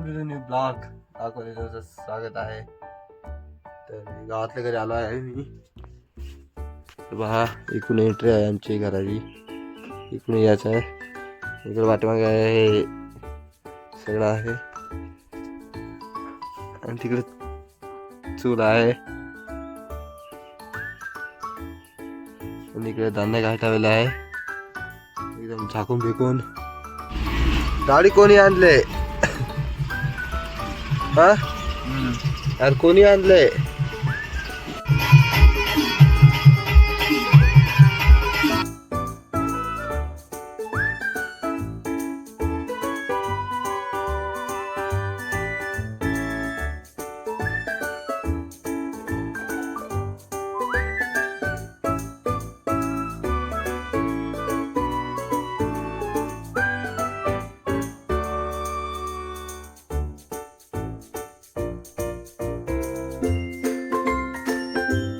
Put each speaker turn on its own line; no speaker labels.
Blog दाखवले तुझं स्वागत आहे. तर गावातल्या घरी आलो आहे मी. पहा इकडून एंट्री आहे आमची घराची. इकडून यायचं आहे. इकडे पाठीमागे आहे हे सगळं आहे आणि तिकडे चूल आहे आणि इकडे धान्य काय ठेवलेलं आहे एकदम झाकून फेकून. गाडी कोणी आणले? हा यार कोणी आणले?